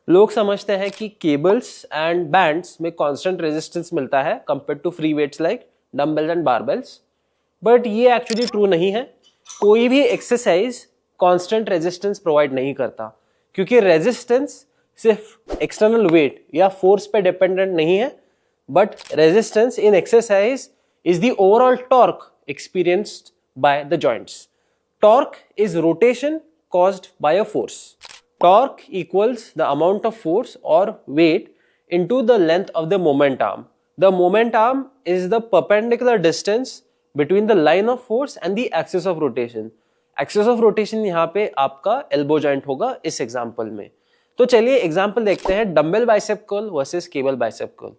लोग समझते हैं कि केबल्स एंड बैंड्स में कांस्टेंट रेजिस्टेंस मिलता है compare to free weights like dumbbells and barbells, but ये एक्चुअली ट्रू नहीं है। कोई भी एक्सरसाइज कांस्टेंट रेजिस्टेंस प्रोवाइड नहीं करता, क्योंकि रेजिस्टेंस सिर्फ एक्सटर्नल वेट या फोर्स पे डिपेंडेंट नहीं है, but resistance in exercise is the overall torque experienced by the joints. Torque is rotation caused by a force. Torque equals the amount of force or weight into the length of the moment arm. The moment arm is the perpendicular distance between the line of force and the axis of rotation. Axis of rotation यहाँ पे आपका elbow joint होगा इस example में। तो चलिए example देखते हैं dumbbell bicep curl versus cable bicep curl.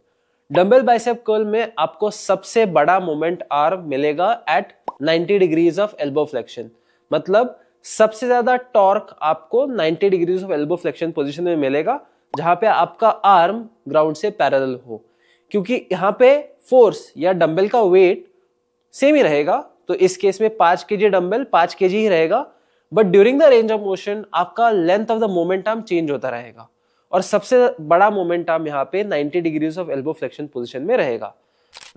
Dumbbell bicep curl में आपको सबसे बड़ा मोमेंट आर्म मिलेगा at 90 degrees of elbow flexion, मतलब सबसे ज्यादा टॉर्क आपको 90 degrees of elbow flexion position में मिलेगा, जहां पे आपका आर्म ग्राउंड से पैरेलल हो, क्योंकि यहां पे फोर्स या डंबल का वेट सेम ही रहेगा। तो इस केस में 5 केजी डंबल 5 केजी ही रहेगा, but during the range of motion आपका length of the moment arm change होता रहेगा, और सबसे बड़ा मोमेंट आर्म यहाँ पे 90 degrees of elbow flexion position में रहेगा।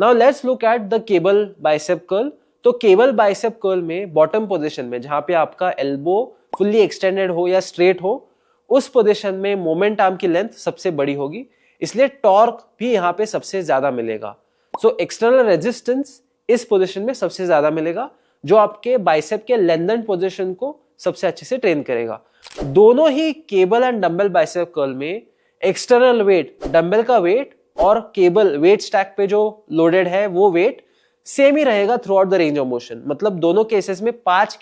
Now let's look at the cable bicep curl. तो केबल बाइसेप कर्ल में बॉटम पोजीशन में जहां पे आपका एल्बो फुल्ली एक्सटेंडेड हो या स्ट्रेट हो, उस पोजीशन में मोमेंट आर्म की लेंथ सबसे बड़ी होगी, इसलिए टॉर्क भी यहाँ पे सबसे ज्यादा मिलेगा। सो एक्सटर्नल रेजिस्टेंस इस पोजीशन में सबसे ज्यादा मिलेगा, जो आपके बाइसेप के लेंथन पोजीशन को सबसे अच्छे से ट्रेन करेगा। दोनों ही cable and dumbbell bicep curl में एक्सटर्नल वेट, डंबल का वेट और केबल वेट स्टैक पे जो लोडेड है वो वेट सेम ही रहेगा throughout the range of motion, मतलब दोनों केसेस में 5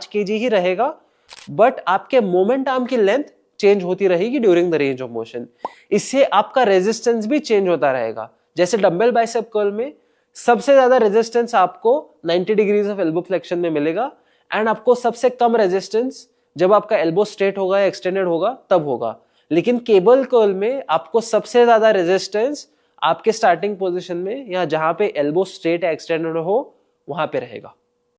केजी ही रहेगा, बट आपके मोमेंट आर्म की लेंथ चेंज होती रहेगी during the range of motion. इससे आपका रेजिस्टेंस भी चेंज होता रहेगा। जैसे डंबल बाइसेप कर्ल में सबसे ज्यादा रेजिस्टेंस आपको 90 डिग्रीज ऑफ एल्बो फ्लेक्शन में मिलेगा, एंड आपको सबसे कम रेजिस्टेंस जब आपका एल्बो स्ट्रेट होगा या एक्सटेंडेड होगा तब होगा। लेकिन केबल कर्ल में आपको सबसे ज्यादा रेजिस्टेंस आपके स्टार्टिंग पोजीशन में या जहां पे एल्बो स्ट्रेट या एक्सटेंडेड हो वहां पे रहेगा।